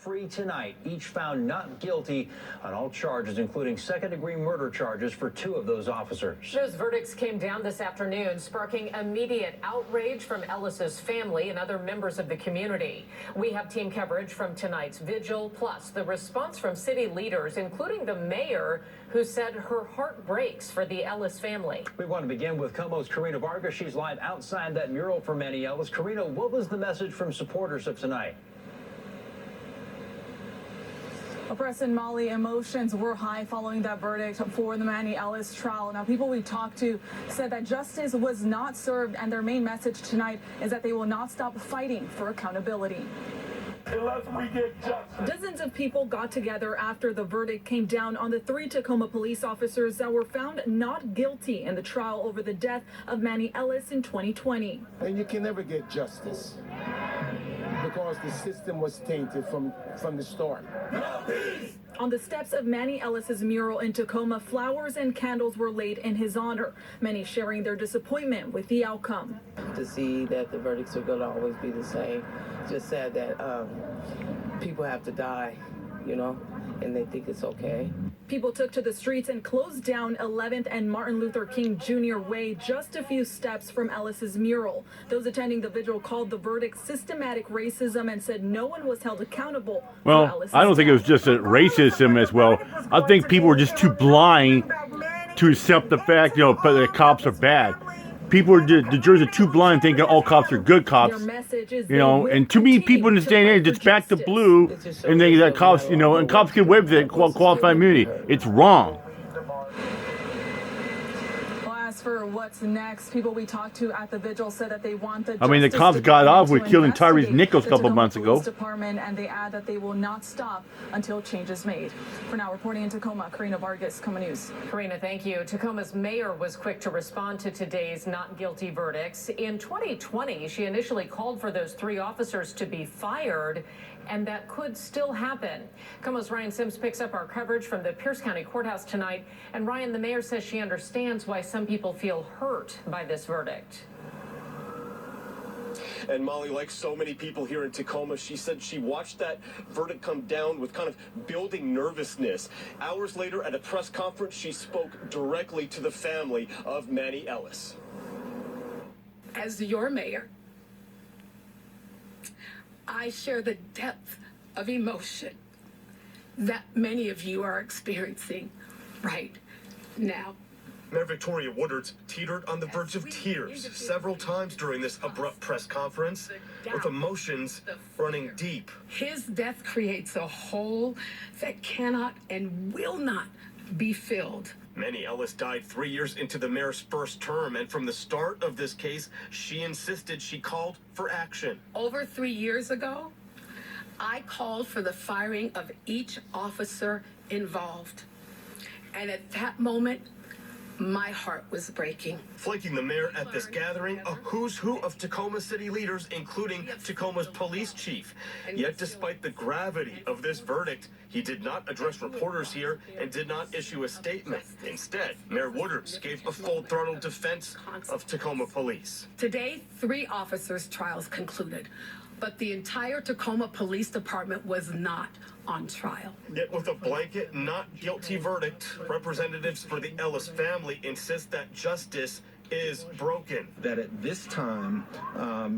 free tonight, each found not guilty on all charges, including second-degree murder charges for 2 of those officers. Those verdicts came down this afternoon, sparking immediate outrage from Ellis's family and other members of the community. We have team coverage from tonight's vigil, plus the response from city leaders, including the mayor, who said her heart breaks for the Ellis family. We want to begin with Como's Karina Vargas. She's live outside that mural for Manny Ellis. Karina, what was the message from supporters of tonight? Well, Preston, Molly, emotions were high following that verdict for the Manny Ellis trial. Now, people we talked to said that justice was not served, and their main message tonight is that they will not stop fighting for accountability. Unless we get justice. Dozens of people got together after the verdict came down on the 3 Tacoma police officers that were found not guilty in the trial over the death of Manny Ellis in 2020. And you can never get justice because the system was tainted from the start. On the steps of Manny Ellis's mural in Tacoma, flowers and candles were laid in his honor, many sharing their disappointment with the outcome. To see that the verdicts are going to always be the same. Just sad that people have to die, you know, and they think it's okay. People took to the streets and closed down 11th and Martin Luther King Jr. Way, just a few steps from Ellis's mural. Those attending the vigil called the verdict systematic racism and said no one was held accountable. Well, I don't think it was just a racism as well. I think people were just too blind to accept the fact, you know, that cops are bad. The jurors are too blind thinking all cops are good cops, you know, and too many people in this day and age, it's back to blue and think that cops, you know, and cops get away with it, qualified immunity. It's wrong. For what's next, people we talked to at the vigil said that they want the the cops got off with killing Tyrese Nichols a couple months ago. Department, and they add that they will not stop until change is made. For now, reporting in Tacoma, Karina Vargas, Tacoma News. Karina, thank you. Tacoma's mayor was quick to respond to today's not guilty verdicts. In 2020, she initially called for those 3 officers to be fired, and that could still happen. Como's Ryan Sims picks up our coverage from the Pierce County Courthouse tonight. And Ryan, the mayor says she understands why some people feel hurt by this verdict. And Molly, like so many people here in Tacoma, she said she watched that verdict come down with kind of building nervousness. Hours later at a press conference, she spoke directly to the family of Manny Ellis. As your mayor, I share the depth of emotion that many of you are experiencing right now. Mayor Victoria Woodard's teetered on the verge of tears several times during this abrupt press conference, with emotions running deep. His death creates a hole that cannot and will not be filled. Manny Ellis died 3 years into the mayor's first term, and from the start of this case, she insisted she called for action. Over 3 years ago, I called for the firing of each officer involved. And at that moment, my heart was breaking. Flanking the mayor at this gathering, a who's who of Tacoma city leaders, including Tacoma's police chief. Yet despite the gravity of this verdict, he did not address reporters here and did not issue a statement. Instead, Mayor Woodard gave a full-throttle defense of Tacoma police. Today, 3 officers' trials concluded, but the entire Tacoma Police Department was not on trial. Yet with a blanket not guilty verdict, representatives for the Ellis family insist that justice is broken. That at this time,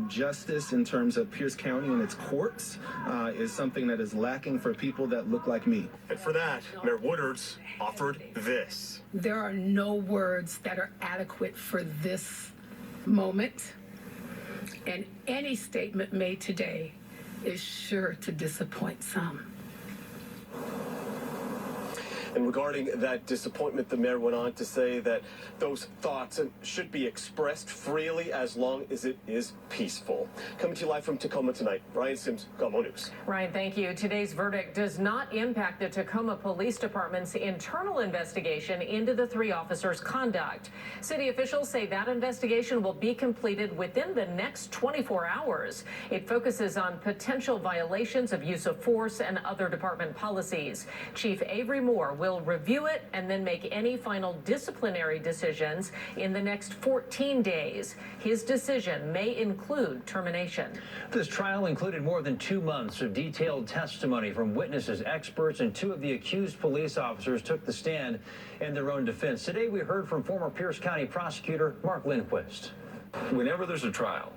justice in terms of Pierce County and its courts is something that is lacking for people that look like me. And for that, Mayor Woodard's offered this. There are no words that are adequate for this moment, and any statement made today is sure to disappoint some. And regarding that disappointment, the mayor went on to say that those thoughts should be expressed freely as long as it is peaceful. Coming to you live from Tacoma tonight, Ryan Sims, Gummo News. Ryan, thank you. Today's verdict does not impact the Tacoma Police Department's internal investigation into the 3 officers' conduct. City officials say that investigation will be completed within the next 24 hours. It focuses on potential violations of use of force and other department policies. Chief Avery Moore will review it and then make any final disciplinary decisions in the next 14 days. His decision may include termination. This trial included more than 2 months of detailed testimony from witnesses, experts, and 2 of the accused police officers took the stand in their own defense. Today, we heard from former Pierce County prosecutor Mark Lindquist. Whenever there's a trial,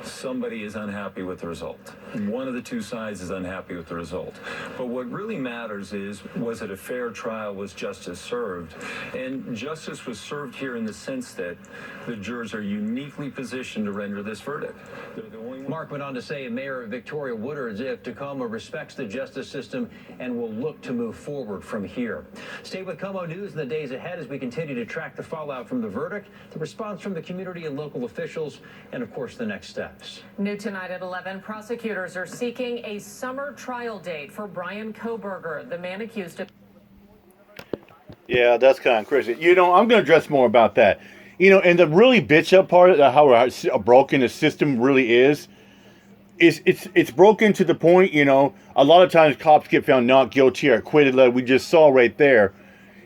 somebody is unhappy with the result. One of the two sides is unhappy with the result. But what really matters is, was it a fair trial? Was justice served? And justice was served here in the sense that the jurors are uniquely positioned to render this verdict. They're the only Mark went on to say Mayor Victoria Woodard if Tacoma respects the justice system and will look to move forward from here. Stay with Como News in the days ahead as we continue to track the fallout from the verdict, the response from the community and local officials, and of course the next steps. New tonight at 11, prosecutors are seeking a summer trial date for Brian Koberger, the man accused of... Yeah, that's kind of crazy. I'm going to address more about that. And the really bitch up part of how broken the system really is it's broken to the point, a lot of times cops get found not guilty or acquitted, like we just saw right there.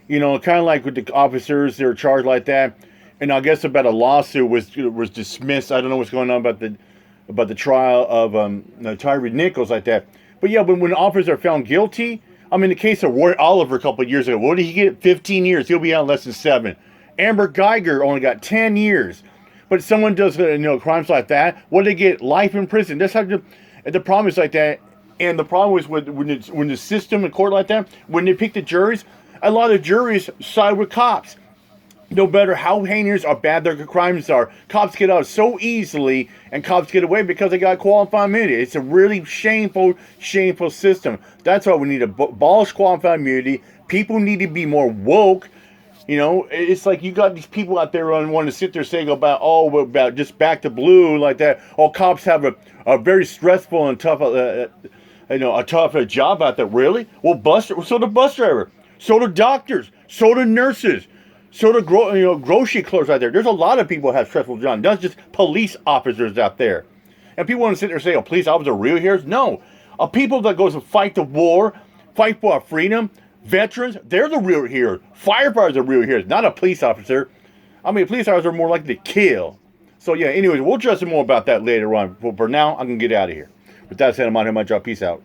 Kind of like with the officers, they're charged like that. And I guess about a lawsuit was dismissed. I don't know what's going on about the trial of Tyree Nichols like that. But yeah, when officers are found guilty, the case of Roy Oliver a couple of years ago, what did he get? 15 years. He'll be out in less than 7. Amber Geiger only got 10 years. But someone does crimes like that, what do they get? Life in prison. That's how the problem is like that. And the problem is when the system in court like that, when they pick the juries, a lot of juries side with cops. No matter how heinous or bad their crimes are, cops get out so easily, and cops get away because they got qualified immunity. It's a really shameful system. That's why we need to abolish qualified immunity. People need to be more woke. It's like you got these people out there want to sit there saying about just back to blue like that. Oh, cops have a very stressful and tough, a tough job out there. Really? Well, so the bus driver, so the doctors, so the nurses. So the grocery clerks out there. There's a lot of people who have stressful jobs. Not just police officers out there. And people want to sit there and say, "Oh, police officers are real heroes." No, people that goes to fight the war, fight for our freedom, veterans, they're the real heroes. Firefighters are real heroes, not a police officer. Police officers are more likely to kill. So yeah. Anyways, we'll address more about that later on. For now, I'm gonna get out of here. With that said, I'm on here. My job. Peace out.